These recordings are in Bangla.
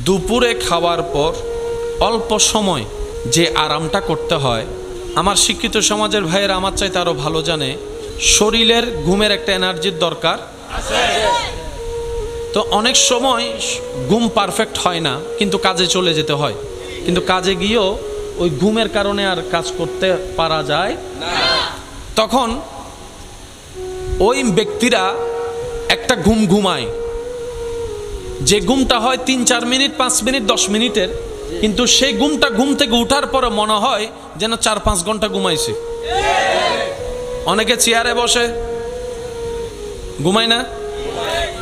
দুপুরে খাওয়ার পর অল্প সময় যে আরামটা করতে হয়, আমার শিক্ষিত সমাজের ভাইয়েরা আমার চাইতে আরো ভালো জানে শরীরের ঘুমের একটা এনার্জির দরকার আছে। তো অনেক সময় ঘুম পারফেক্ট হয় না, কিন্তু কাজে চলে যেতে হয়, কিন্তু কাজে গিয়েও ওই ঘুমের কারণে আর কাজ করতে পারা যায় না। তখন ওই ব্যক্তিরা একটা ঘুম ঘুমায়, যে ঘুমটা হয় 3-4 মিনিট, 5 মিনিট, 10 মিনিটের, কিন্তু সেই ঘুমটা ঘুম থেকে উঠার পরে মনে হয় যেন 4-5 ঘন্টা ঘুমাইছে। অনেকে চেয়ারে বসে ঘুমায় না,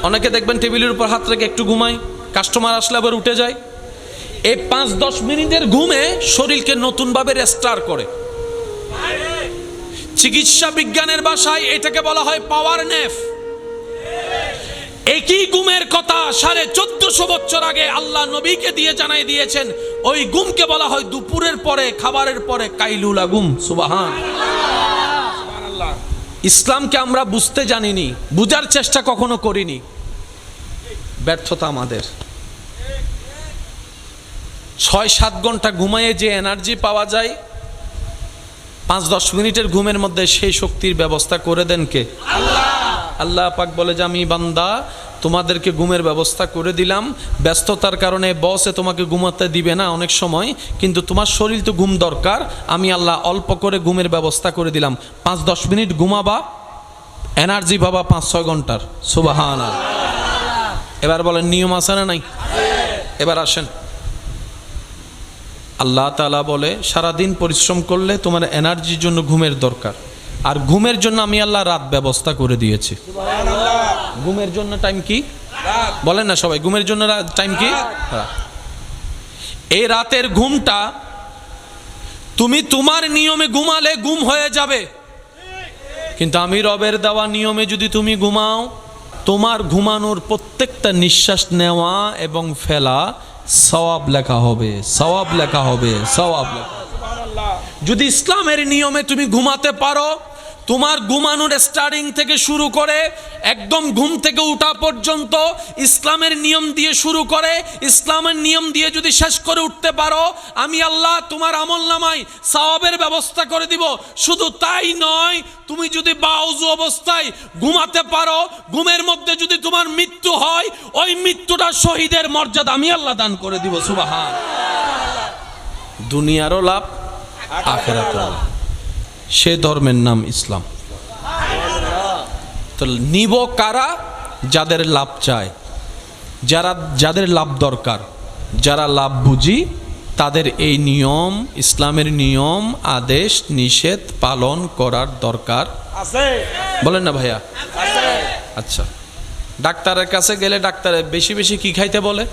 অনেকে দেখবেন টেবিলের উপর হাত রেখে একটু ঘুমায়, কাস্টমার আসলে আবার উঠে যায়। এই 5-10 মিনিটের ঘুমে শরীরকে নতুনভাবে রেস্টার করে। চিকিৎসা বিজ্ঞানের ভাষায় এটাকে বলা হয় পাওয়ার ন্যাপ। একই ঘুমের কথা 1450 বছর আগে আল্লাহ নবীকে দিয়ে জানাই দিয়েছেন। ওই ঘুমকে বলা হয় দুপুরের পরে খাবারের পরে কাইলুলা ঘুম। সুবহানাল্লাহ। ইসলামকে আমরা বুঝতে জানিনি, বুঝার চেষ্টা কখনো করিনি, ব্যর্থতা আমাদের। 6-7 ঘন্টা ঘুমায়ে যে এনার্জি পাওয়া যায়, 5-10 মিনিটের ঘুমের মধ্যে সেই শক্তির ব্যবস্থা করে দেন কে? আল্লাহ। আল্লাহ পাক বলে যে আমি বান্দা তোমাদেরকে ঘুমের ব্যবস্থা করে দিলাম। ব্যস্ততার কারণে বসে তোমাকে ঘুমাতে দিবে না অনেক সময়, কিন্তু তোমার শরীর তো ঘুম দরকার, আমি আল্লাহ অল্প করে ঘুমের ব্যবস্থা করে দিলাম। 5-10 মিনিট ঘুমাবা, এনার্জি পাবা 5-6 ঘন্টার। সুবহানাল্লাহ। এবার বলেন নিয়ম আছে না নাই? এবার আসেন, আল্লাহ তাআলা বলে সারাদিন পরিশ্রম করলে তোমার এনার্জির জন্য ঘুমের দরকার, আর ঘুমের জন্য আমি আল্লাহ রাত ব্যবস্থা করে দিয়েছি। ঘুমের জন্য টাইম কি বলেন না সবাই? ঘুমের জন্য টাইম কি? এই রাতের ঘুমটা তুমি তোমার নিয়মে ঘুমালে ঘুম হয়ে যাবে, কিন্তু আমি রবের দেওয়া নিয়মে যদি তুমি ঘুমাও, তোমার ঘুমানোর প্রত্যেকটা নিঃশ্বাস নেওয়া এবং ফেলা সওয়াব লেখা হবে, সওয়াব লেখা হবে, সওয়াব লেখা। যদি ইসলামের নিয়মে তুমি ঘুমাতে পারো, তোমার ঘুমানোর স্টার্টিং থেকে শুরু করে একদম ঘুম থেকে উঠা পর্যন্ত ইসলামের নিয়ম দিয়ে শুরু করে ইসলামের নিয়ম দিয়ে যদি শেষ করে উঠতে পারো, আমি আল্লাহ তোমার আমলনামায় সওয়াবের ব্যবস্থা করে দিব। শুধু তাই নয়, তুমি যদি বাউযু অবস্থায় ঘুমাতে পারো, ঘুমের মধ্যে যদি তোমার মৃত্যু হয়, ওই মৃত্যুটা শহীদের মর্যাদা আমি আল্লাহ দান করে দিব। সুবহানাল্লাহ। দুনিয়ারও লাভ, আখিরাতেরও লাভ। সে ধর্মের নাম ইসলাম। তো নিব কারা? যাদের লাভ চায়, যাদের লাভ দরকার, যারা লাভ বুঝি, তাদের এই নিয়ম, ইসলামের নিয়ম, আদেশ নিষেধ পালন করার দরকার আছে। বলেন না ভাইয়া? আচ্ছা, ডাক্তারের কাছে গেলে ডাক্তারে বেশি বেশি কি খাইতে বলে?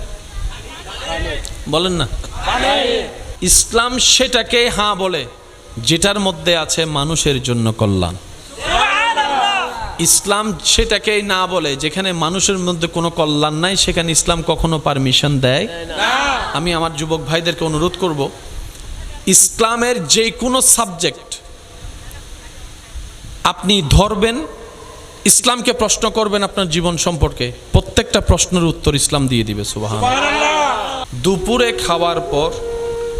বলেন না? ইসলাম সেটাকে হ্যাঁ বলে যেটার মধ্যে আছে মানুষের জন্য কল্যাণ। ইসলাম সেটাকে না বলে যেখানে মানুষের মধ্যে কোনো কল্যাণ নাই, সেখানে ইসলাম কখনো পারমিশন দেয় না। আমি আমার যুবক ভাইদেরকে অনুরোধ করব, ইসলামের যে কোনো সাবজেক্ট আপনি ধরবেন, ইসলামকে প্রশ্ন করবেন আপনার জীবন সম্পর্কে, প্রত্যেকটা প্রশ্নের উত্তর ইসলাম দিয়ে দিবে। সুবহানাল্লাহ। দুপুরে খাওয়ার পর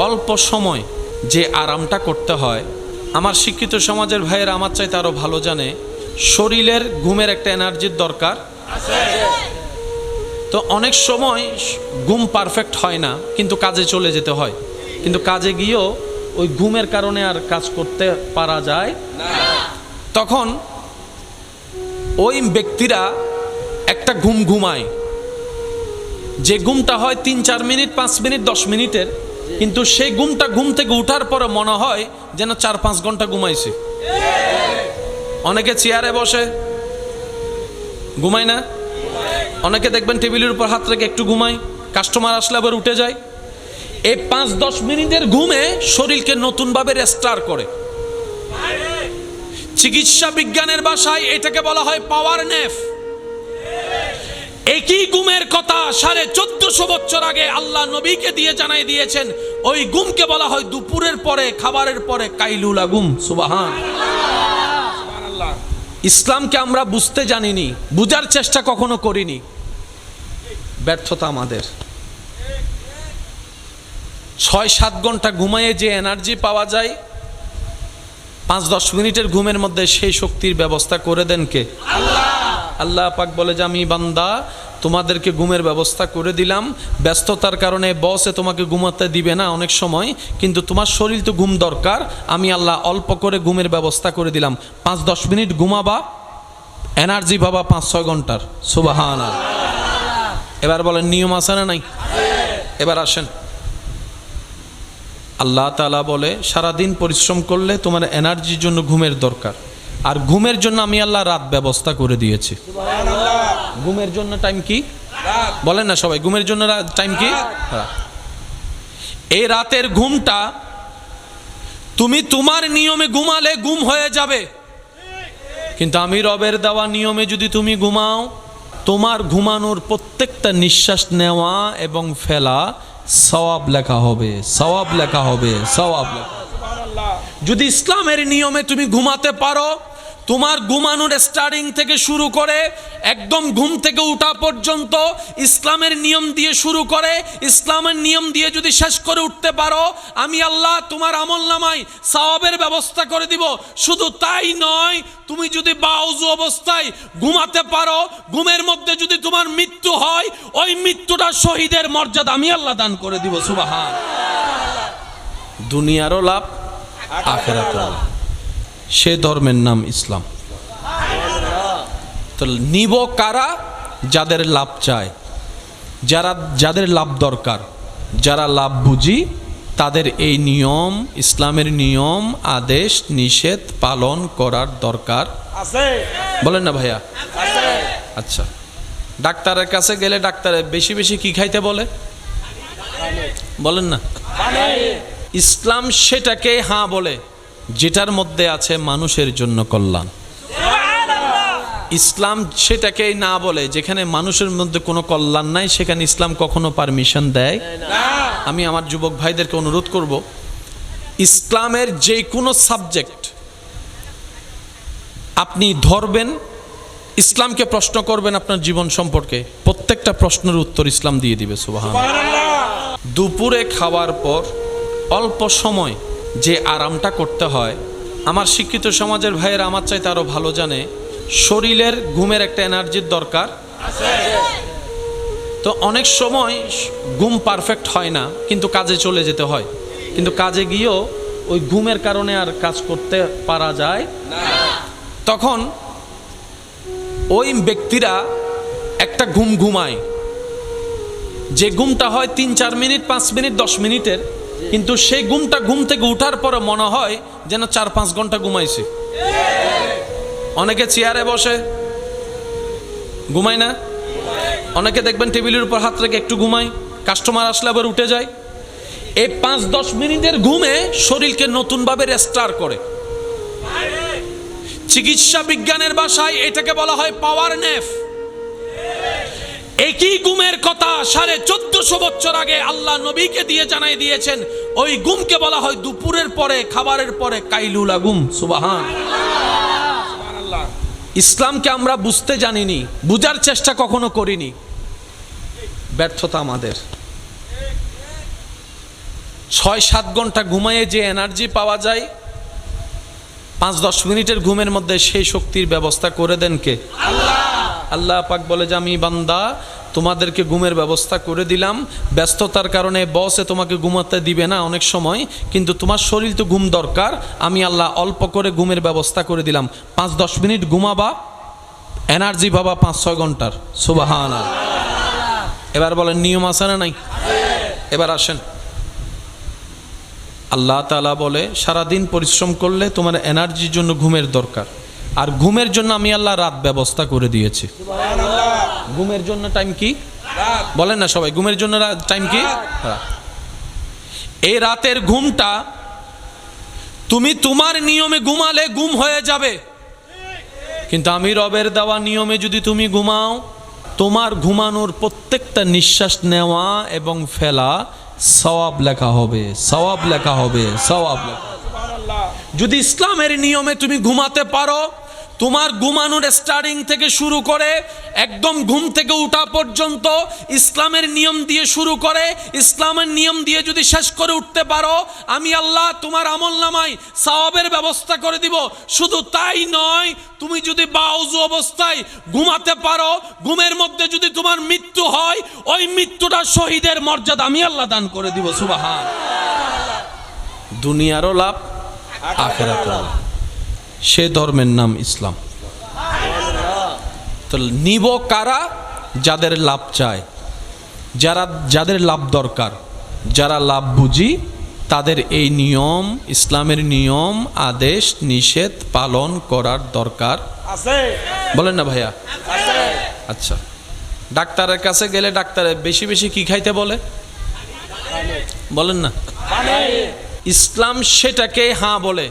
অল্প সময় যে আরামটা করতে হয়, আমার শিক্ষিত সমাজের ভাইয়েরা আমার চাইতে আরো ভালো জানে শরীরের ঘুমের একটা এনার্জির দরকার আছে। তো অনেক সময় ঘুম পারফেক্ট হয় না, কিন্তু কাজে চলে যেতে হয়, কিন্তু কাজে গিয়েও ওই ঘুমের কারণে আর কাজ করতে পারা যায় না। তখন ওই ব্যক্তিরা একটা ঘুম ঘুমায়, যে ঘুমটা হয় 3-4 মিনিট, 5 মিনিট, 10 মিনিটের, কিন্তু সেই ঘুমটা ঘুম থেকে উঠার পরে মনে হয় যেন 4-5 ঘন্টা ঘুমাইছে। অনেকে চেয়ারে বসে ঘুমায় না, অনেকে দেখবেন টেবিলের উপর হাত রেখে একটু ঘুমায়, কাস্টমার আসলে আবার উঠে যায়। এই 5-10 মিনিটের ঘুমে শরীরকে নতুনভাবে রেস্টার করে। চিকিৎসা বিজ্ঞানের ভাষায় এটাকে বলা হয় পাওয়ার ন্যাপ। একই ঘুমের কথা 1450 বছর আগে আল্লাহ নবীকে দিয়ে জানাই দিয়েছেন। ওই ঘুমকে বলা হয় দুপুরের পরে খাবারের পরে কাইলুলা ঘুম। সুবহানাল্লাহ। ইসলামকে আমরা বুঝতে জানিনি, বুঝার চেষ্টা কখনো করিনি, ব্যর্থতা আমাদের। 6-7 ঘন্টা ঘুমায়ে যে এনার্জি পাওয়া যায় 5-10 মিনিটের ঘুমের মধ্যে সেই শক্তির ব্যবস্থা করে দেন কে? আল্লাহ। আল্লাহ পাক বলে যে আমি বান্দা তোমাদেরকে ঘুমের ব্যবস্থা করে দিলাম, ব্যস্ততার কারণে বসে তোমাকে ঘুমাতে দিবে না অনেক সময়, কিন্তু তোমার শরীর তো ঘুম দরকার, আমি আল্লাহ অল্প করে ঘুমের ব্যবস্থা করে দিলাম। 5-10 মিনিট ঘুমাবা, এনার্জি পাবা 5-6 ঘন্টার। সুবহানাল্লাহ। এবার বলেন নিয়ম আছে না নাই? এবার আসেন, আল্লাহ তাআলা বলে সারাদিন পরিশ্রম করলে তোমার এনার্জির জন্য ঘুমের দরকার, আর ঘুমের জন্য আমি আল্লাহ রাত ব্যবস্থা করে দিয়েছি। ঘুমের জন্য টাইম কি বলেন না সবাই? ঘুমের জন্য টাইম কি? এই রাতের ঘুমটা তুমি তোমার নিয়মে ঘুমালে ঘুম হয়ে যাবে, কিন্তু আমি রবের দেওয়া নিয়মে যদি তুমি ঘুমাও, তোমার ঘুমানোর প্রত্যেকটা নিঃশ্বাস নেওয়া এবং ফেলা সওয়াব লেখা হবে, সওয়াব লেখা হবে, সওয়াব লেখা। যদি ইসলামের নিয়মে তুমি ঘুমাতে পারো, তোমার ঘুমানোর স্টার্টিং থেকে শুরু করে একদম ঘুম থেকে উঠা পর্যন্ত ইসলামের নিয়ম দিয়ে শুরু করে ইসলামের নিয়ম দিয়ে যদি শেষ করে উঠতে পারো, আমি আল্লাহ তোমার আমলনামায় সওয়াবের ব্যবস্থা করে দিব। শুধু তাই নয়, তুমি যদি বাউযু অবস্থায় ঘুমাতে পারো, ঘুমের মধ্যে যদি তোমার মৃত্যু হয়, ওই মৃত্যুটা শহীদের মর্যাদা আমি আল্লাহ দান করে দিব। সুবহান। দুনিয়ারও লাভ, আখিরাতেরও লাভ। সে ধর্মের নাম ইসলাম। তো নিব কারা? যাদের লাভ চায়, যাদের লাভ দরকার, যারা লাভ বুঝি, তাদের এই নিয়ম, ইসলামের নিয়ম, আদেশ নিষেধ পালন করার দরকার আছে। বলেন না ভাইয়া? আচ্ছা, ডাক্তারের কাছে গেলে ডাক্তারে বেশি বেশি কি খাইতে বলে? বলেন না? ইসলাম সেটাকে হ্যাঁ বলে যেটার মধ্যে আছে মানুষের জন্য কল্যাণ। ইসলাম সেটাকে না বলে যেখানে মানুষের মধ্যে কোনো কল্যাণ নাই, সেখানে ইসলাম কখনো পারমিশন দেয় না। আমি আমার যুবক ভাইদেরকে অনুরোধ করব, ইসলামের যে কোনো সাবজেক্ট আপনি ধরবেন, ইসলামকে প্রশ্ন করবেন আপনার জীবন সম্পর্কে, প্রত্যেকটা প্রশ্নের উত্তর ইসলাম দিয়ে দিবে। সুবহানাল্লাহ। দুপুরে খাওয়ার পর অল্প সময় যে আরামটা করতে হয়, আমার শিক্ষিত সমাজের ভাইয়েরা আমার চাইতে আরো ভালো জানে, শরীরের ঘুমের একটা এনার্জির দরকার আছে। তো অনেক সময় ঘুম পারফেক্ট হয় না, কিন্তু কাজে চলে যেতে হয়, কিন্তু কাজে গিয়েও ওই ঘুমের কারণে আর কাজ করতে পারা যায় না। তখন ওই ব্যক্তিরা একটা ঘুম ঘুমায়, যে ঘুমটা হয় 3-4 মিনিট, 5 মিনিট, 10 মিনিটের, কিন্তু সেই ঘুমটা ঘুম থেকে উঠার পরে মনে হয় যেন 4-5 ঘন্টা ঘুমাইছে। অনেকে চেয়ারে বসে ঘুমায় না, অনেকে দেখবেন টেবিলের উপর হাত রেখে একটু ঘুমায়, কাস্টমার আসলে আবার উঠে যায়। এই 5-10 মিনিটের ঘুমে শরীরকে নতুনভাবে রেস্টার করে। চিকিৎসা বিজ্ঞানের ভাষায় এটাকে বলা হয় পাওয়ার ন্যাপ। একই ঘুমের কথা 1450 বছর আগে আল্লাহ নবীকে দিয়ে জানাই দিয়েছেন। ওই ঘুমকে বলা হয় দুপুরের পরে, খাবারের পরে কাইলুলা ঘুম। সুবহানাল্লাহ। ইসলামকে আমরা বুঝতে জানিনি, বুঝার চেষ্টা কখনো করিনি, ব্যর্থতা আমাদের। 6-7 ঘন্টা ঘুমায়ে যে এনার্জি পাওয়া যায় 5-10 মিনিটের ঘুমের মধ্যে সেই শক্তির ব্যবস্থা করে দেন কে? আল্লাহ। আল্লাহ পাক বলে যে আমি বান্দা তোমাদেরকে ঘুমের ব্যবস্থা করে দিলাম, ব্যস্ততার কারণে বসে তোমাকে ঘুমাতে দিবে না অনেক সময়, কিন্তু তোমার শরীর তো ঘুম দরকার, আমি আল্লাহ অল্প করে ঘুমের ব্যবস্থা করে দিলাম। 5-10 মিনিট ঘুমাবা, এনার্জি পাবা 5-6 ঘন্টার। সুবহানাল্লাহ। এবার বলেন নিয়ম আছে না নাই? এবার আসেন, আল্লাহ তাআলা বলে সারাদিন পরিশ্রম করলে তোমার এনার্জির জন্য ঘুমের দরকার, আর ঘুমের জন্য আমি আল্লাহ রাত ব্যবস্থা করে দিয়েছি। ঘুমের জন্য টাইম কি বলেন না সবাই? ঘুমের জন্য টাইম কি? এই রাতের ঘুমটা তুমি তোমার নিয়মে ঘুমালে ঘুম হয়ে যাবে, কিন্তু আমি রবের দেওয়া নিয়মে যদি তুমি ঘুমাও, তোমার ঘুমানোর প্রত্যেকটা নিঃশ্বাস নেওয়া এবং ফেলা সওয়াব লেখা হবে, সওয়াব লেখা হবে, সওয়াব লেখা। যদি ইসলামের নিয়মে তুমি ঘুমাতে পারো, তোমার ঘুমানোর স্টার্টিং থেকে শুরু করে একদম ঘুম থেকে ওঠা পর্যন্ত ইসলামের নিয়ম দিয়ে শুরু করে ইসলামের নিয়ম দিয়ে যদি শেষ করে উঠতে পারো, আমি আল্লাহ তোমার আমলনামায় সওয়াবের ব্যবস্থা করে দিব। শুধু তাই নয়, তুমি যদি বাউযু অবস্থায় ঘুমাতে পারো, ঘুমের মধ্যে যদি তোমার মৃত্যু হয়, ওই মৃত্যুটা শহীদের মর্যাদা আমি আল্লাহ দান করে দিব। সুবহান। দুনিয়ারও লাভ, আখিরাতেরও লাভ। সে ধর্মের নাম ইসলাম। তো নিব কারা? যাদের লাভ চায়, যাদের লাভ দরকার, যারা লাভ বুঝি, তাদের এই নিয়ম, ইসলামের নিয়ম, আদেশ নিষেধ পালন করার দরকার আছে। বলেন না ভাইয়া? আচ্ছা, ডাক্তারের কাছে গেলে ডাক্তারে বেশি বেশি কি খাইতে বলে? বলেন না? ইসলাম সেটাকে হ্যাঁ বলে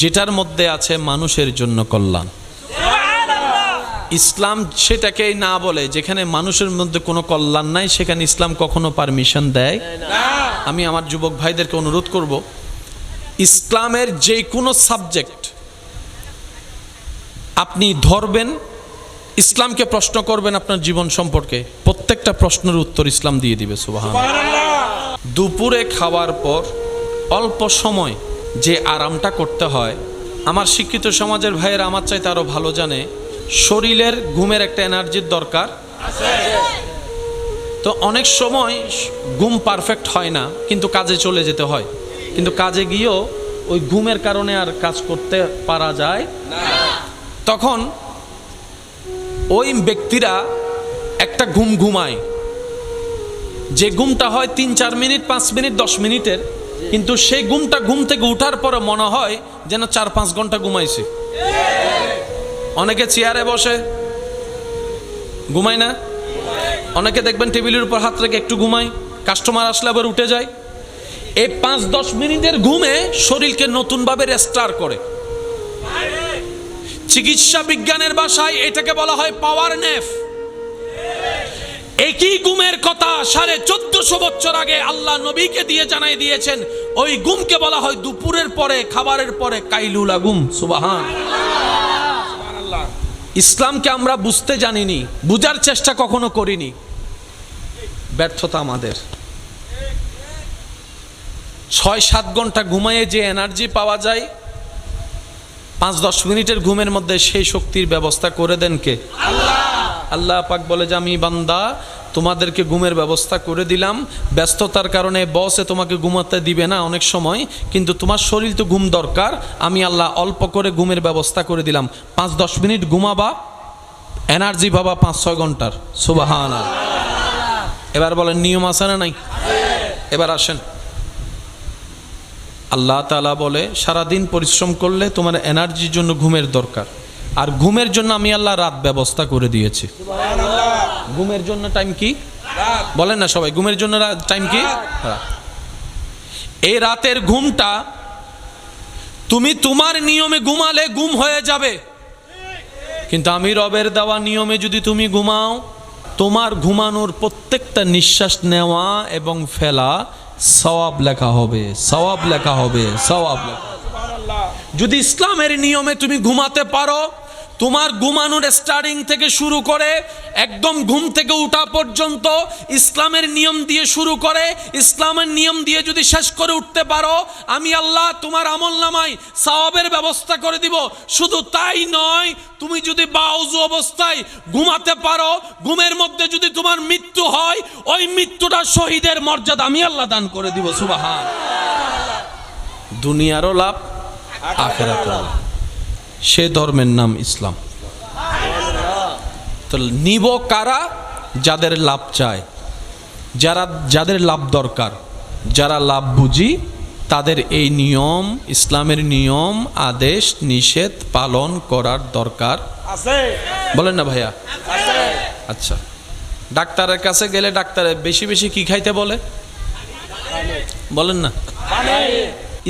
যেটার মধ্যে আছে মানুষের জন্য কল্যাণ। ইসলাম সেটাকে না বলে যেখানে মানুষের মধ্যে কোনো কল্যাণ নাই, সেখানে ইসলাম কখনো পারমিশন দেয় না। আমি আমার যুবক ভাইদেরকে অনুরোধ করব, ইসলামের যে কোনো সাবজেক্ট আপনি ধরবেন, ইসলামকে প্রশ্ন করবেন আপনার জীবন সম্পর্কে, প্রত্যেকটা প্রশ্নের উত্তর ইসলাম দিয়ে দিবে। সুবহানাল্লাহ। দুপুরে খাওয়ার পর অল্প সময় যে আরামটা করতে হয়, আমার শিক্ষিত সমাজের ভাইয়েরা আমার চাইতে আরো ভালো জানে, শরীরের ঘুমের একটা এনার্জির দরকার আছে। তো অনেক সময় ঘুম পারফেক্ট হয় না, কিন্তু কাজে চলে যেতে হয়, কিন্তু কাজে গিয়েও ওই ঘুমের কারণে আর কাজ করতে পারা যায় না। তখন ওই ব্যক্তিরা একটা ঘুম ঘুমায়, যে ঘুমটা হয় 3-4 মিনিট, 5 মিনিট, 10 মিনিটের, কিন্তু সেই ঘুমটা ঘুম থেকে উঠার পরে মনে হয় যেন 4-5 ঘন্টা ঘুমাইছে। অনেকে চেয়ারে বসে ঘুমায় না, অনেকে দেখবেন টেবিলের উপর হাত রেখে একটু ঘুমায়, কাস্টমার আসলে আবার উঠে যায়। এই 5-10 মিনিটের ঘুমে শরীরকে নতুনভাবে রেস্টার করে। চিকিৎসা বিজ্ঞানের ভাষায় এটাকে বলা হয় পাওয়ার ন্যাপ। একই ঘুমের কথা 1450 বছর আগে আল্লাহ নবীকে দিয়ে জানাই দিয়েছেন। ওই ঘুমকে বলা হয় দুপুরের পরে, খাবারের পরে কাইলুলা ঘুম। সুবহান। ইসলামকে আমরা বুঝতে জানিনি, বুঝার চেষ্টা কখনো করিনি, ব্যর্থতা আমাদের। 6-7 ঘন্টা ঘুমায়ে যে এনার্জি পাওয়া যায়, 5-10 মিনিটের ঘুমের মধ্যে সেই শক্তির ব্যবস্থা করে দেন কে? আল্লাহ। আল্লাহ পাক বলে যে আমি বান্দা তোমাদেরকে ঘুমের ব্যবস্থা করে দিলাম। ব্যস্ততার কারণে বসে তোমাকে ঘুমাতে দিবে না অনেক সময়, কিন্তু তোমার শরীর তো ঘুম দরকার, আমি আল্লাহ অল্প করে ঘুমের ব্যবস্থা করে দিলাম। 5-10 মিনিট ঘুমাবা, এনার্জি পাবা 5-6 ঘন্টার। সুবহানাল্লাহ। এবার বলেন নিয়ম আছে না নাই? এবার আসেন, আল্লাহ তাআলা বলে সারাদিন পরিশ্রম করলে তোমার এনার্জির জন্য ঘুমের দরকার, আর ঘুমের জন্য আমি আল্লাহ রাত ব্যবস্থা করে দিয়েছি। ঘুমের জন্য টাইম কি? বলেন না সবাই, ঘুমের জন্য টাইম কি? এই রাতের ঘুমটা তুমি তোমার নিয়মে ঘুমালে ঘুম হয়ে যাবে, কিন্তু আমি রবের দেওয়া নিয়মে যদি তুমি ঘুমাও, তোমার ঘুমানোর প্রত্যেকটা নিঃশ্বাস নেওয়া এবং ফেলা সওয়াব লেখা হবে, সওয়াব লেখা হবে, সওয়াব লেখা। যদি ইসলামের নিয়মে তুমি ঘুমাতে পারো, তোমার ঘুমানোর স্টার্টিং থেকে শুরু করে একদম ঘুম থেকে ওঠা পর্যন্ত ইসলামের নিয়ম দিয়ে শুরু করে ইসলামের নিয়ম দিয়ে যদি শেষ করে উঠতে পারো, আমি আল্লাহ তোমার আমলনামায় সওয়াবের ব্যবস্থা করে দিব। শুধু তাই নয়, তুমি যদি বাউযু অবস্থায় ঘুমাতে পারো, ঘুমের মধ্যে যদি তোমার মৃত্যু হয়, ওই মৃত্যুটা শহীদের মর্যাদা আমি আল্লাহ দান করে দিব। সুবহান। দুনিয়ারও লাভ, আখিরাতেরও লাভ। সে ধর্মের নাম ইসলাম। তো নিব কারা? যাদের লাভ চায়, যাদের লাভ দরকার, যারা লাভ বুঝি, তাদের এই নিয়ম, ইসলামের নিয়ম, আদেশ নিষেধ পালন করার দরকার আছে। বলেন না ভাইয়া? আচ্ছা, ডাক্তারের কাছে গেলে ডাক্তারে বেশি বেশি কি খাইতে বলে? বলেন না?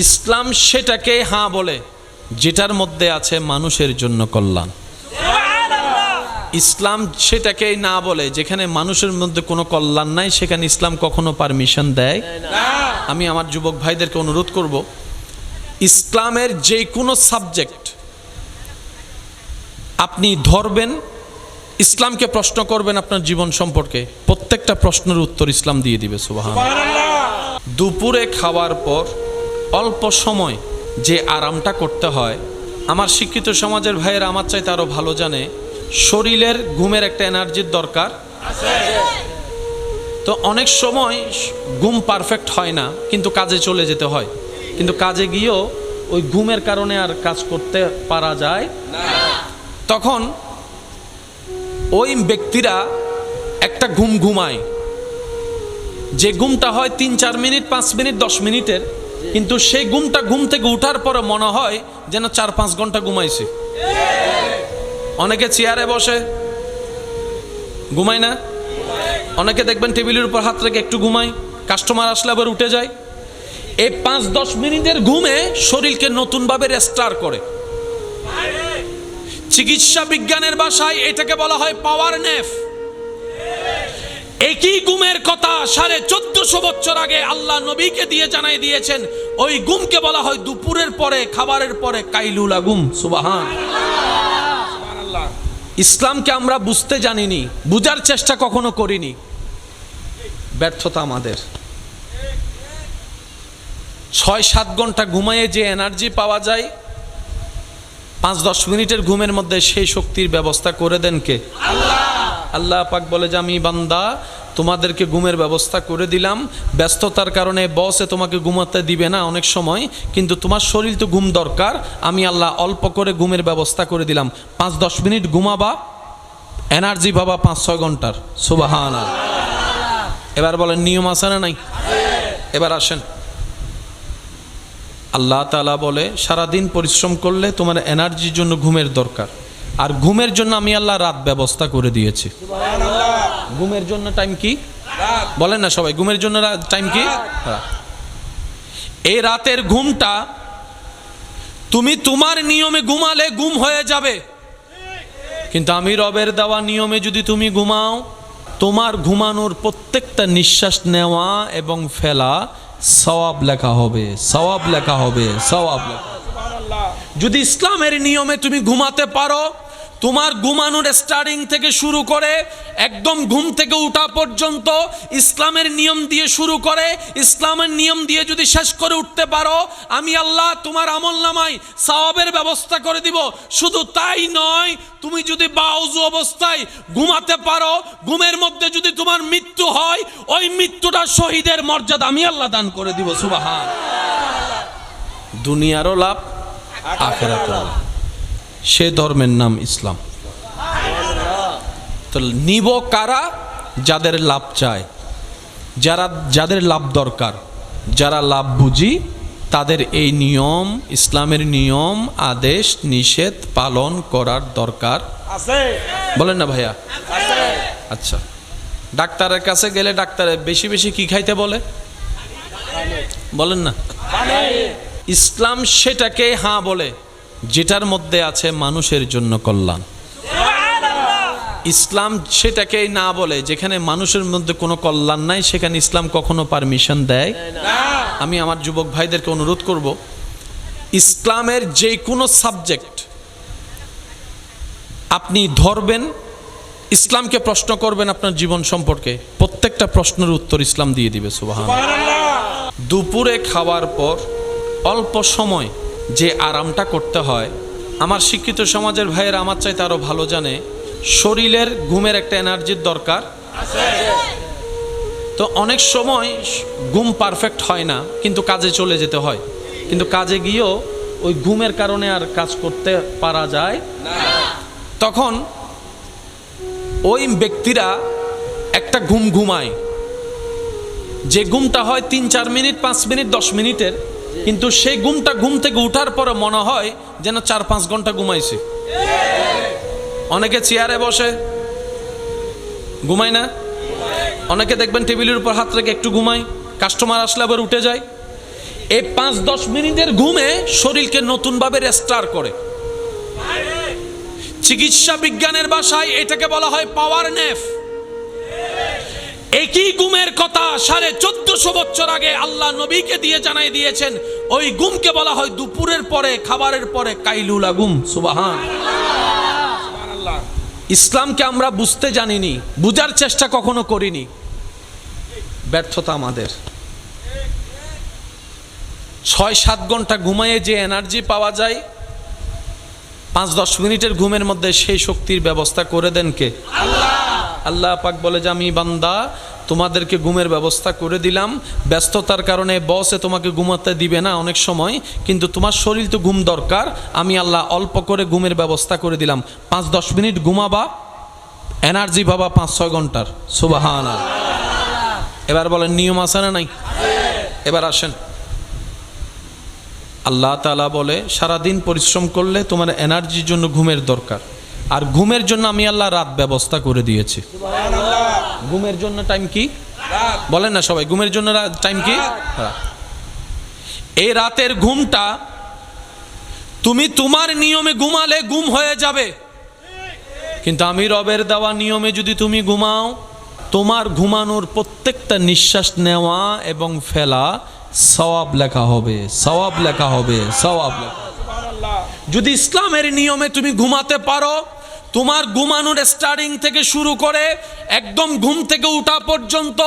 ইসলাম সেটাকে হ্যাঁ বলে যেটার মধ্যে আছে মানুষের জন্য কল্যাণ। ইসলাম সেটাকে না বলে যেখানে মানুষের মধ্যে কোনো কল্যাণ নাই, সেখানে ইসলাম কখনো পারমিশন দেয় না। আমি আমার যুবক ভাইদেরকে অনুরোধ করব, ইসলামের যে কোনো সাবজেক্ট আপনি ধরবেন, ইসলামকে প্রশ্ন করবেন আপনার জীবন সম্পর্কে, প্রত্যেকটা প্রশ্নের উত্তর ইসলাম দিয়ে দিবে। সুবহানাল্লাহ। দুপুরে খাওয়ার পর অল্প সময় যে আরামটা করতে হয়, আমার শিক্ষিত সমাজের ভাইয়েরা আমার চাইতে আরো ভালো জানে, শরীরের ঘুমের একটা এনার্জির দরকার আছে। তো অনেক সময় ঘুম পারফেক্ট হয় না, কিন্তু কাজে চলে যেতে হয়, কিন্তু কাজে গিয়েও ওই ঘুমের কারণে আর কাজ করতে পারা যায় না। তখন ওই ব্যক্তিরা একটা ঘুম ঘুমায়, যে ঘুমটা হয় 3-4 মিনিট, 5 মিনিট, 10 মিনিটের, কিন্তু সেই ঘুমটা ঘুম থেকে উঠার পরে মনে হয় যেন 4-5 ঘন্টা ঘুমাইছে। অনেকে চেয়ারে বসে ঘুমায় না, অনেকে দেখবেন টেবিলের উপর হাত রেখে একটু ঘুমায়, কাস্টমার আসলে আবার উঠে যায়। এই 5-10 মিনিটের ঘুমে শরীরকে নতুনভাবে রেস্টার করে। চিকিৎসা বিজ্ঞানের ভাষায় এটাকে বলা হয় পাওয়ার ন্যাপ। একই ঘুমের কথা 1450 বছর আগে আল্লাহ নবীকে দিয়ে জানাই দিয়েছেন। ওই ঘুমকে বলা হয় দুপুরের পরে খাবারের পরে কাইলুলা ঘুম। সুবহানাল্লাহ। ইসলামকে আমরা বুঝতে জানিনি, বুঝার চেষ্টা কখনো করিনি, ব্যর্থতা আমাদের। 6-7 ঘন্টা ঘুমায়ে যে এনার্জি পাওয়া যায়, 5-10 মিনিটের ঘুমের মধ্যে সেই শক্তির ব্যবস্থা করে দেন কে? আল্লাহ। আল্লাহ পাক বলে যে আমি বান্দা তোমাদেরকে ঘুমের ব্যবস্থা করে দিলাম। ব্যস্ততার কারণে বসে তোমাকে ঘুমাতে দিবে না অনেক সময়, কিন্তু তোমার শরীর তো ঘুম দরকার, আমি আল্লাহ অল্প করে ঘুমের ব্যবস্থা করে দিলাম। 5-10 মিনিট ঘুমাবা, এনার্জি পাবা 5-6 ঘন্টার। সুবহানাল্লাহ। এবার বলেন নিয়ম আছে না নাই? এবার আসেন, আল্লাহ তাআলা বলে সারাদিন পরিশ্রম করলে তোমার এনার্জির জন্য ঘুমের দরকার, আর ঘুমের জন্য আমি আল্লাহ রাত ব্যবস্থা করে দিয়েছি। ঘুমের জন্য টাইম কি বলেন না সবাই? ঘুমের জন্য টাইম কি? এই রাতের ঘুমটা তুমি তোমার নিয়মে ঘুমালে ঘুম হয়ে যাবে, কিন্তু আমি রবের দেওয়া নিয়মে যদি তুমি ঘুমাও, তোমার ঘুমানোর প্রত্যেকটা নিঃশ্বাস নেওয়া এবং ফেলা সওয়াব লেখা হবে, সওয়াব লেখা হবে, সওয়াব লেখা। যদি ইসলামের নিয়মে তুমি ঘুমাতে পারো, তোমার ঘুমানোর স্টার্টিং থেকে শুরু করে একদম ঘুম থেকে উঠা পর্যন্ত ইসলামের নিয়ম দিয়ে শুরু করে ইসলামের নিয়ম দিয়ে যদি শেষ করে উঠতে পারো, আমি আল্লাহ তোমার আমলনামায় সওয়াবের ব্যবস্থা করে দিব। শুধু তাই নয়, তুমি যদি বাউযু অবস্থায় ঘুমাতে পারো, ঘুমের মধ্যে যদি তোমার মৃত্যু হয়, ওই মৃত্যুটা শহীদের মর্যাদা আমি আল্লাহ দান করে দিব। সুবহানাল্লাহ। দুনিয়ারও লাভ, আখিরাতেরও লাভ। সে ধর্মের নাম ইসলাম। তো নিব কারা? যাদের লাভ চায়, যাদের লাভ দরকার, যারা লাভ বুঝি, তাদের এই নিয়ম, ইসলামের নিয়ম, আদেশ নিষেধ পালন করার দরকার আছে। বলেন না ভাইয়া? আচ্ছা, ডাক্তারের কাছে গেলে ডাক্তারে বেশি বেশি কি খাইতে বলে? বলেন না? ইসলাম সেটাকে হ্যাঁ বলে যেটার মধ্যে আছে মানুষের জন্য কল্যাণ। ইসলাম সেটাকে না বলে যেখানে মানুষের মধ্যে কোনো কল্যাণ নাই, সেখানে ইসলাম কখনো পারমিশন দেয় না। আমি আমার যুবক ভাইদেরকে অনুরোধ করব, ইসলামের যে কোনো সাবজেক্ট আপনি ধরবেন, ইসলামকে প্রশ্ন করবেন আপনার জীবন সম্পর্কে, প্রত্যেকটা প্রশ্নের উত্তর ইসলাম দিয়ে দিবে। সুবহানাল্লাহ। দুপুরে খাওয়ার পর অল্প সময় যে আরামটা করতে হয়, আমার শিক্ষিত সমাজের ভাইয়েরা আমার চাইতে আরো ভালো জানে, শরীরের ঘুমের একটা এনার্জির দরকার আছে। তো অনেক সময় ঘুম পারফেক্ট হয় না, কিন্তু কাজে চলে যেতে হয়, কিন্তু কাজে গিয়েও ওই ঘুমের কারণে আর কাজ করতে পারা যায় না। তখন ওই ব্যক্তিরা একটা ঘুম ঘুমায়, যে ঘুমটা হয় 3-4 মিনিট, 5 মিনিট, 10 মিনিটের, কিন্তু সেই ঘুমটা ঘুম থেকে উঠার পরে মনে হয় যেন 4-5 ঘন্টা ঘুমাইছে। অনেকে চেয়ারে বসে ঘুমায় না, অনেকে দেখবেন টেবিলের উপর হাত রেখে একটু ঘুমায়, কাস্টমার আসলে আবার উঠে যায়। এই 5-10 মিনিটের ঘুমে শরীরকে নতুনভাবে রেস্টার করে। চিকিৎসা বিজ্ঞানের ভাষায় এটাকে বলা হয় পাওয়ার ন্যাপ। একই ঘুমের কথা 1450 বছর আগে আল্লাহ নবীকে দিয়ে জানাই দিয়েছেন। ওই ঘুমকে বলা হয় দুপুরের পরে খাবারের পরে কাইলুলা ঘুম। সুবহানাল্লাহ। ইসলামকে আমরা বুঝতে জানিনি, বুঝার চেষ্টা কখনো করিনি, ব্যর্থতা আমাদের। 6-7 ঘন্টা ঘুমায়ে যে এনার্জি পাওয়া যায়, 5-10 মিনিটের ঘুমের মধ্যে সেই শক্তির ব্যবস্থা করে দেন কে? আল্লাহ পাক বলে যে আমি বান্দা তোমাদেরকে ঘুমের ব্যবস্থা করে দিলাম, ব্যস্ততার কারণে বসে তোমাকে ঘুমাতে দিবে না অনেক সময়, কিন্তু তোমার শরীর তো ঘুম দরকার, আমি আল্লাহ অল্প করে ঘুমের ব্যবস্থা করে দিলাম। 5-10 মিনিট ঘুমাবা, এনার্জি পাবা 5-6 ঘন্টার। সুবহানাল্লাহ। এবার বলেন নিয়ম আছে না নাই? এবার আসেন, আল্লাহ তাআলা বলে সারাদিন পরিশ্রম করলে তোমার এনার্জির জন্য ঘুমের দরকার, আর ঘুমের জন্য আমি আল্লাহ রাত ব্যবস্থা করে দিয়েছি। ঘুমের জন্য টাইম কি বলেন না সবাই? ঘুমের জন্য টাইম কি? এই রাতের ঘুমটা তুমি তোমার নিয়মে ঘুমালে ঘুম হয়ে যাবে, কিন্তু আমি রবের দেওয়া নিয়মে যদি তুমি ঘুমাও, তোমার ঘুমানোর প্রত্যেকটা নিঃশ্বাস নেওয়া এবং ফেলা সওয়াব লেখা হবে, সওয়াব লেখা হবে, সওয়াব লেখা। যদি ইসলামের নিয়মে তুমি ঘুমাতে পারো, তোমার ঘুমানোর স্টার্টিং থেকে শুরু করে একদম ঘুম থেকে উঠা পর্যন্ত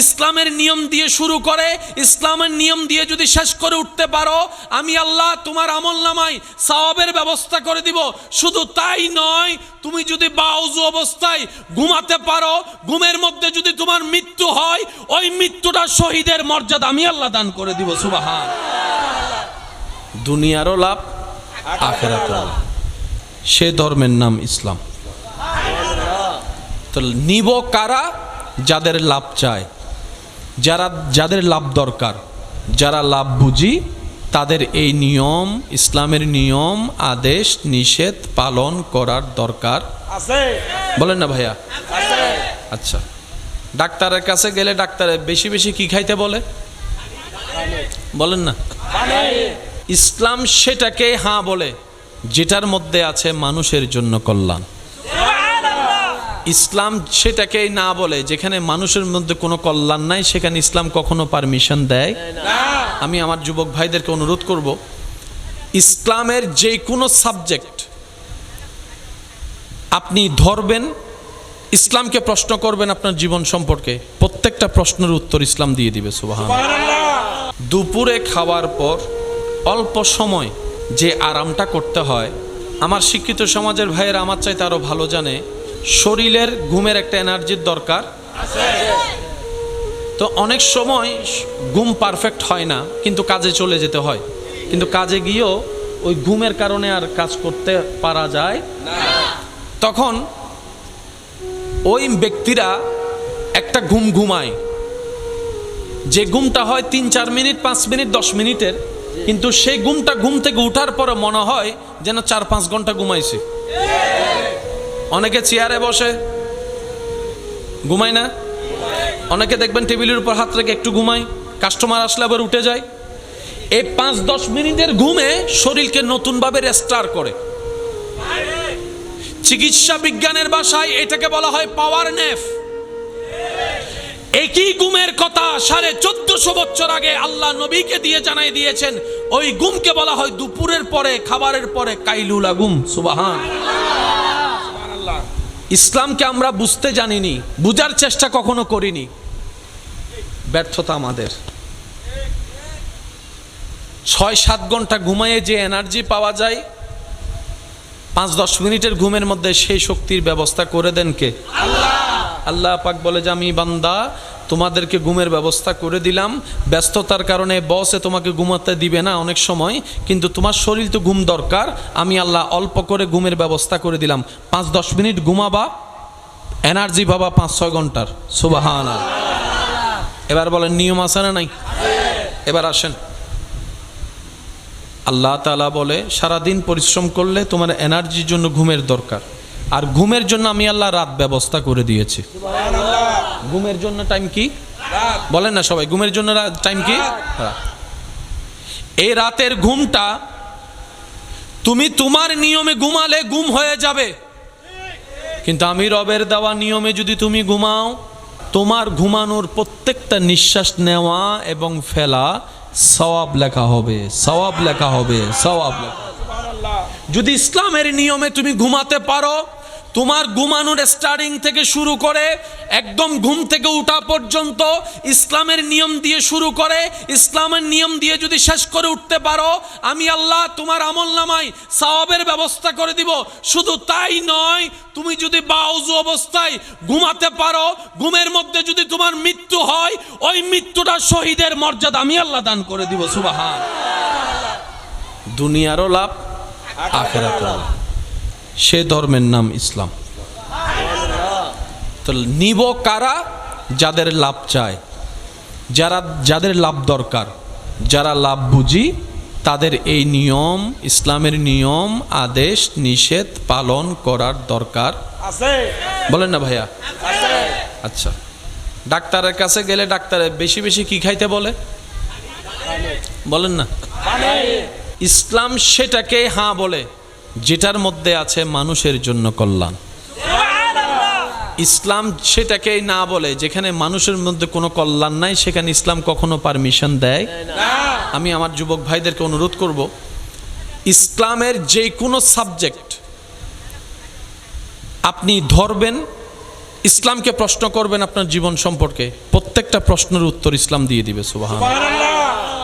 ইসলামের নিয়ম দিয়ে শুরু করে ইসলামের নিয়ম দিয়ে যদি শেষ করে উঠতে পারো, আমি আল্লাহ তোমার আমলনামায় সওয়াবের ব্যবস্থা করে দিব। শুধু তাই নয়, তুমি যদি বাউযু অবস্থায় ঘুমাতে পারো, ঘুমের মধ্যে যদি তোমার মৃত্যু হয়, ওই মৃত্যুটা শহীদের মর্যাদা আমি আল্লাহ দান করে দিব। সুবহান। দুনিয়ারও লাভ, আখিরাতেরও লাভ। সে ধর্মের নাম ইসলাম। তো নিব কারা? যাদের লাভ চায়, যাদের লাভ দরকার, যারা লাভ বুঝি, তাদের এই নিয়ম, ইসলামের নিয়ম, আদেশ নিষেধ পালন করার দরকার আছে। বলেন না ভাইয়া? আচ্ছা, ডাক্তারের কাছে গেলে ডাক্তারে বেশি বেশি কি খাইতে বলে? বলেন না? ইসলাম সেটাকে হ্যাঁ বলে যেটার মধ্যে আছে মানুষের জন্য কল্যাণ। ইসলাম সেটাকে না বলে যেখানে মানুষের মধ্যে কোনো কল্যাণ নাই, সেখানে ইসলাম কখনো পারমিশন দেয় না। আমি আমার যুবক ভাইদেরকে অনুরোধ করব, ইসলামের যে কোনো সাবজেক্ট আপনি ধরবেন, ইসলামকে প্রশ্ন করবেন আপনার জীবন সম্পর্কে, প্রত্যেকটা প্রশ্নের উত্তর ইসলাম দিয়ে দিবে। সুবহানাল্লাহ। দুপুরে খাওয়ার পর অল্প সময় যে আরামটা করতে হয়, আমার শিক্ষিত সমাজের ভাইয়েরা আমার চাইতে আরো ভালো জানে, শরীরের ঘুমের একটা এনার্জির দরকার আছে। তো অনেক সময় ঘুম পারফেক্ট হয় না, কিন্তু কাজে চলে যেতে হয়, কিন্তু কাজে গিয়েও ওই ঘুমের কারণে আর কাজ করতে পারা যায় না। তখন ওই ব্যক্তিরা একটা ঘুম ঘুমায়, যে ঘুমটা হয় 3-4 মিনিট, 5 মিনিট, 10 মিনিটের, কিন্তু সেই ঘুমটা ঘুম থেকে উঠার পরে মনে হয় যেন 4-5 ঘন্টা ঘুমাইছে। অনেকে চেয়ারে বসে ঘুমায় না, অনেকে দেখবেন টেবিলের উপর হাত রেখে একটু ঘুমায়, কাস্টমার আসলে আবার উঠে যায়। এই 5-10 মিনিটের ঘুমে শরীরকে নতুনভাবে রেস্টার করে। চিকিৎসা বিজ্ঞানের ভাষায় এটাকে বলা হয় পাওয়ার ন্যাপ। একই ঘুমের কথা 1450 বছর আগে আল্লাহ নবীকে দিয়ে জানাই দিয়েছেন, ওই ঘুমকে বলা হয় দুপুরের পরে, খাবারের পরে কাইলুলা ঘুম। সুবহানাল্লাহ। ইসলামকে আমরা বুঝতে জানিনি, বুঝার চেষ্টা কখনো করিনি, ব্যর্থতা আমাদের। 6-7 ঘন্টা ঘুমায়ে যে এনার্জি পাওয়া যায়, 5-10 মিনিটের ঘুমের মধ্যে সেই শক্তির ব্যবস্থা করে দেন কে? আল্লাহ পাক বলে যে আমি বান্দা তোমাদেরকে ঘুমের ব্যবস্থা করে দিলাম, ব্যস্ততার কারণে বসে তোমাকে ঘুমাতে দিবে না অনেক সময়, কিন্তু তোমার শরীর তো ঘুম দরকার, আমি আল্লাহ অল্প করে ঘুমের ব্যবস্থা করে দিলাম। 5-10 মিনিট ঘুমাবা, এনার্জি পাবা 5-6 ঘন্টার। সুবহানাল্লাহ। এবার বলেন নিয়ম আছে না নাই? এবার আসেন, আল্লাহ তাআলা বলে সারাদিন পরিশ্রম করলে তোমার এনার্জির জন্য ঘুমের দরকার, আর ঘুমের জন্য আমি আল্লাহ রাত ব্যবস্থা করে দিয়েছি। ঘুমের জন্য টাইম কি বলেন না সবাই? ঘুমের জন্য টাইম কি? এই রাতের ঘুমটা তুমি তোমার নিয়মে ঘুমালে ঘুম হয়ে যাবে, কিন্তু আমি রবের দেওয়া নিয়মে যদি তুমি ঘুমাও, তোমার ঘুমানোর প্রত্যেকটা নিঃশ্বাস নেওয়া এবং ফেলা সওয়াব লেখা হবে, সওয়াব লেখা হবে, সওয়াব লেখা। যদি ইসলামের নিয়মে তুমি ঘুমাতে পারো, তোমার ঘুমানোর স্টার্টিং থেকে শুরু করে একদম ঘুম থেকে ওঠা পর্যন্ত ইসলামের নিয়ম দিয়ে শুরু করে ইসলামের নিয়ম দিয়ে যদি শেষ করে উঠতে পারো, আমি আল্লাহ তোমার আমলনামায় সওয়াবের ব্যবস্থা করে দিব। শুধু তাই নয়, তুমি যদি বাউযু অবস্থায় ঘুমাতে পারো, ঘুমের মধ্যে যদি তোমার মৃত্যু হয়, ওই মৃত্যুটা শহীদের মর্যাদা আমি আল্লাহ দান করে দিব। সুবহান। দুনিয়ারও লাভ, আখিরাতেরও লাভ। সে ধর্মের নাম ইসলাম। তো নিব কারা? যাদের লাভ চায়, যাদের লাভ দরকার, যারা লাভ বুঝি, তাদের এই নিয়ম, ইসলামের নিয়ম, আদেশ নিষেধ পালন করার দরকার আছে। বলেন না ভাইয়া? আচ্ছা, ডাক্তারের কাছে গেলে ডাক্তারে বেশি বেশি কি খাইতে বলে? বলেন না? ইসলাম সেটাকে হ্যাঁ বলে যেটার মধ্যে আছে মানুষের জন্য কল্যাণ। ইসলাম সেটাকেই না বলে যেখানে মানুষের মধ্যে কোনো কল্যাণ নাই, সেখানে ইসলাম কখনো পারমিশন দেয় না। আমি আমার যুবক ভাইদেরকে অনুরোধ করব, ইসলামের যে কোনো সাবজেক্ট আপনি ধরবেন, ইসলামকে প্রশ্ন করবেন আপনার জীবন সম্পর্কে, প্রত্যেকটা প্রশ্নের উত্তর ইসলাম দিয়ে দিবে। সুবহানাল্লাহ।